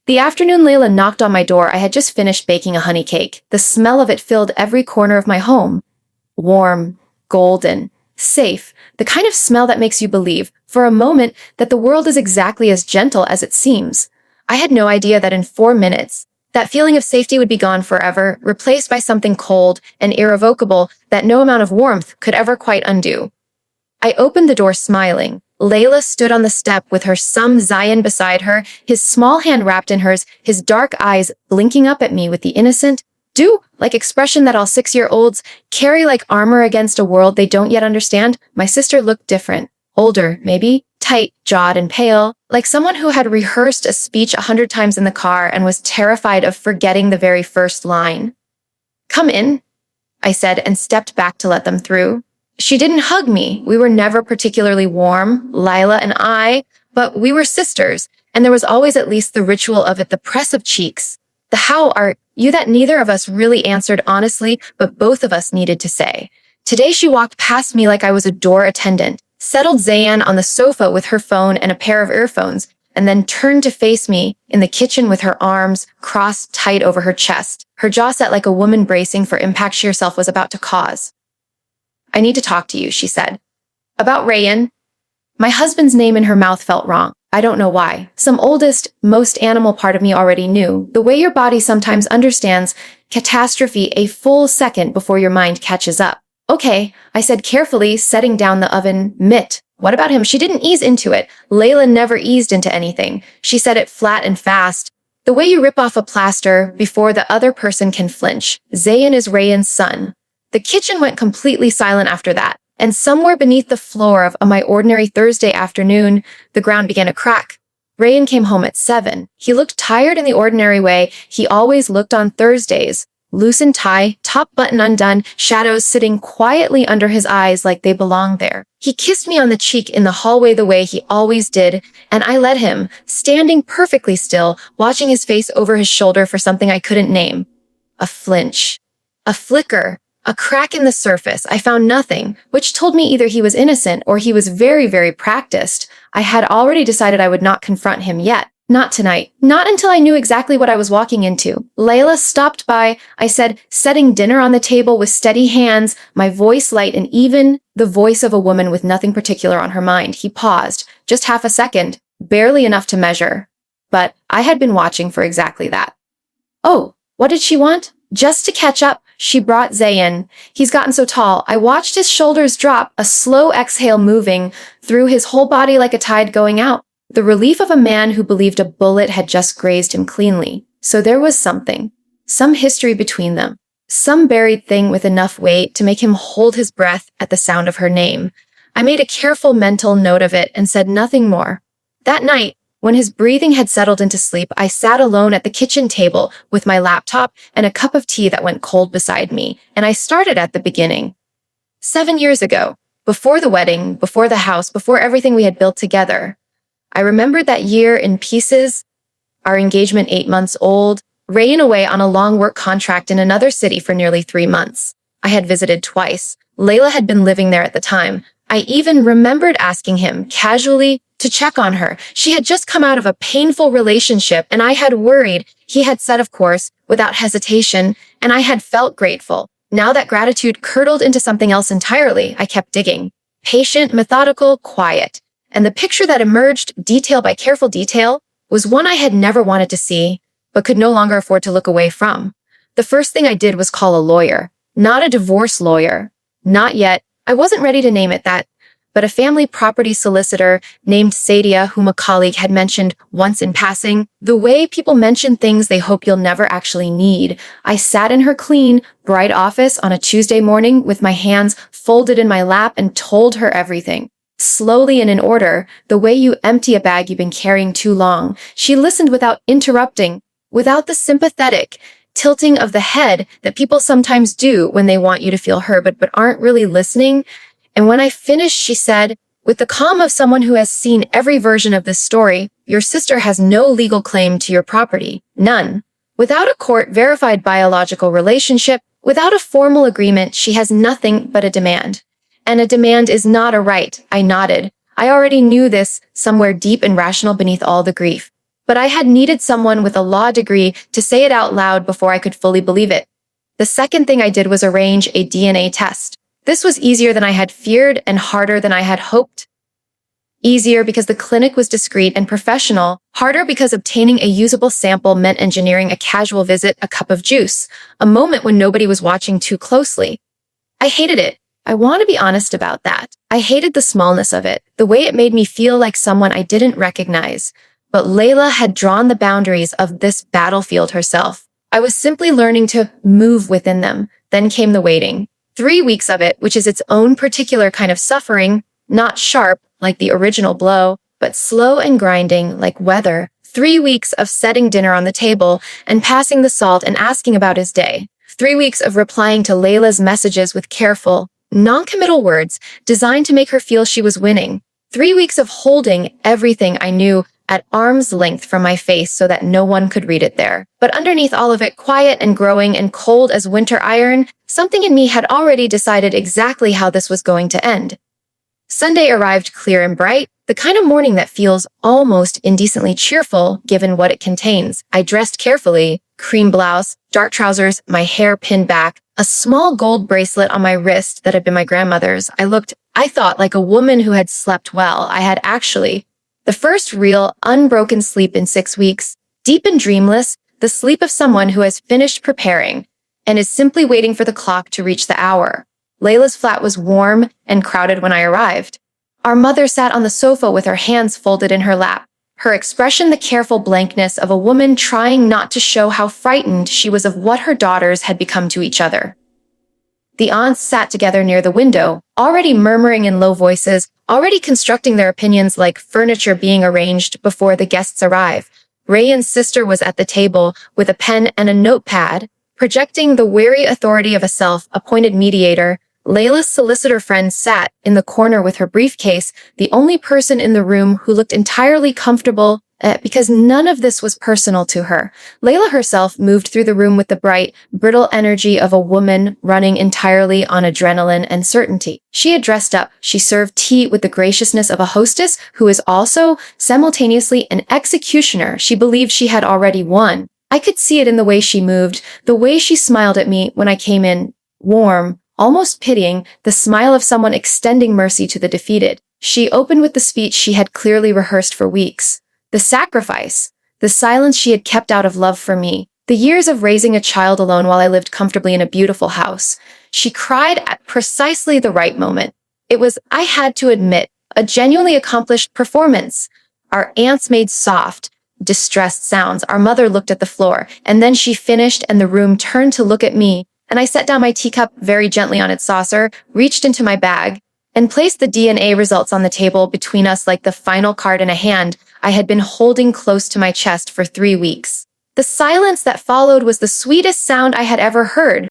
The afternoon Layla knocked on my door, I had just finished baking a honey cake. The smell of it filled every corner of my home. Warm, golden, safe, the kind of smell that makes you believe, for a moment, that the world is exactly as gentle as it seems. I had no idea that in 4 minutes, that feeling of safety would be gone forever, replaced by something cold and irrevocable that no amount of warmth could ever quite undo. I opened the door smiling. Layla stood on the step with her son Zion beside her, his small hand wrapped in hers, his dark eyes blinking up at me with the innocent, do-like expression that all 6-year-olds carry like armor against a world they don't yet understand. My sister looked different. Older, maybe, tight-jawed and pale, like someone who had rehearsed a speech 100 times in the car and was terrified of forgetting the very first line. "Come in," I said, and stepped back to let them through. She didn't hug me. We were never particularly warm, Layla and I, but we were sisters, and there was always at least the ritual of it, the press of cheeks. The "how are you" that neither of us really answered honestly, but both of us needed to say. Today she walked past me like I was a door attendant, settled Zayan on the sofa with her phone and a pair of earphones, and then turned to face me in the kitchen with her arms crossed tight over her chest, her jaw set like a woman bracing for impact she herself was about to cause. "I need to talk to you," she said. "About Rayyan." My husband's name in her mouth felt wrong. I don't know why. Some oldest, most animal part of me already knew. The way your body sometimes understands catastrophe a full second before your mind catches up. "Okay," I said carefully, setting down the oven mitt. "What about him?" She didn't ease into it. Layla never eased into anything. She said it flat and fast. The way you rip off a plaster before the other person can flinch. Zayn is Rayyan's son. The kitchen went completely silent after that, and somewhere beneath the floor of my ordinary Thursday afternoon, the ground began to crack. Rayyan came home at 7. He looked tired in the ordinary way he always looked on Thursdays. Loosened tie, top button undone, shadows sitting quietly under his eyes like they belonged there. He kissed me on the cheek in the hallway the way he always did, and I let him, standing perfectly still, watching his face over his shoulder for something I couldn't name. A flinch. A flicker. A crack in the surface. I found nothing, which told me either he was innocent or he was very, very practiced. I had already decided I would not confront him yet. Not tonight. Not until I knew exactly what I was walking into. Layla stopped by, I said, setting dinner on the table with steady hands, my voice light and even, the voice of a woman with nothing particular on her mind. He paused, just half a second, barely enough to measure. But I had been watching for exactly that. "Oh, what did she want?" "Just to catch up, she brought Zayn. He's gotten so tall." I watched his shoulders drop, a slow exhale moving through his whole body like a tide going out. The relief of a man who believed a bullet had just grazed him cleanly. So there was something. Some history between them. Some buried thing with enough weight to make him hold his breath at the sound of her name. I made a careful mental note of it and said nothing more. That night, when his breathing had settled into sleep, I sat alone at the kitchen table with my laptop and a cup of tea that went cold beside me, and I started at the beginning. 7 years ago, before the wedding, before the house, before everything we had built together. I remembered that year in pieces, our engagement 8 months old, Rayyan away on a long work contract in another city for nearly 3 months. I had visited twice. Layla had been living there at the time. I even remembered asking him, casually, to check on her. She had just come out of a painful relationship, and I had worried. He had said, of course, without hesitation, and I had felt grateful. Now that gratitude curdled into something else entirely, I kept digging. Patient, methodical, quiet. And the picture that emerged, detail by careful detail, was one I had never wanted to see, but could no longer afford to look away from. The first thing I did was call a lawyer. Not a divorce lawyer. Not yet. I wasn't ready to name it that, but a family property solicitor named Sadia, whom a colleague had mentioned once in passing. The way people mention things they hope you'll never actually need. I sat in her clean, bright office on a Tuesday morning with my hands folded in my lap and told her everything. Slowly and in order, the way you empty a bag you've been carrying too long. She listened without interrupting, without the sympathetic tilting of the head that people sometimes do when they want you to feel heard but aren't really listening. And when I finished, she said, with the calm of someone who has seen every version of this story, your sister has no legal claim to your property. None. Without a court-verified biological relationship, without a formal agreement, she has nothing but a demand. And a demand is not a right. I nodded. I already knew this, somewhere deep and rational beneath all the grief. but I had needed someone with a law degree to say it out loud before I could fully believe it. The second thing I did was arrange a DNA test. This was easier than I had feared and harder than I had hoped. Easier because the clinic was discreet and professional, harder because obtaining a usable sample meant engineering a casual visit, a cup of juice, a moment when nobody was watching too closely. I hated it. I want to be honest about that. I hated the smallness of it, the way it made me feel like someone I didn't recognize. But Layla had drawn the boundaries of this battlefield herself. I was simply learning to move within them. Then came the waiting. 3 weeks of it, which is its own particular kind of suffering, not sharp like the original blow, but slow and grinding like weather. 3 weeks of setting dinner on the table and passing the salt and asking about his day. 3 weeks of replying to Layla's messages with careful, non-committal words designed to make her feel she was winning. 3 weeks of holding everything I knew at arm's length from my face so that no one could read it there. But underneath all of it, quiet and growing and cold as winter iron, something in me had already decided exactly how this was going to end. Sunday arrived clear and bright, the kind of morning that feels almost indecently cheerful given what it contains. I dressed carefully, cream blouse, dark trousers, my hair pinned back, a small gold bracelet on my wrist that had been my grandmother's. I thought, like a woman who had slept well. I had actually. The first real, unbroken sleep in 6 weeks, deep and dreamless, the sleep of someone who has finished preparing and is simply waiting for the clock to reach the hour. Layla's flat was warm and crowded when I arrived. Our mother sat on the sofa with her hands folded in her lap, her expression the careful blankness of a woman trying not to show how frightened she was of what her daughters had become to each other. The aunts sat together near the window, already murmuring in low voices, already constructing their opinions like furniture being arranged before the guests arrive. Rayyan's sister was at the table with a pen and a notepad, projecting the wary authority of a self-appointed mediator. Layla's solicitor friend sat in the corner with her briefcase, the only person in the room who looked entirely comfortable because none of this was personal to her. Layla herself moved through the room with the bright, brittle energy of a woman running entirely on adrenaline and certainty. She had dressed up. She served tea with the graciousness of a hostess who is also simultaneously an executioner. She believed she had already won. I could see it in the way she moved, the way she smiled at me when I came in, warm, almost pitying, the smile of someone extending mercy to the defeated. She opened with the speech she had clearly rehearsed for weeks. The sacrifice, the silence she had kept out of love for me, the years of raising a child alone while I lived comfortably in a beautiful house. She cried at precisely the right moment. It was, I had to admit, a genuinely accomplished performance. Our aunts made soft, distressed sounds. Our mother looked at the floor, and then she finished and the room turned to look at me, and I set down my teacup very gently on its saucer, reached into my bag, and placed the DNA results on the table between us like the final card in a hand I had been holding close to my chest for 3 weeks. The silence that followed was the sweetest sound I had ever heard.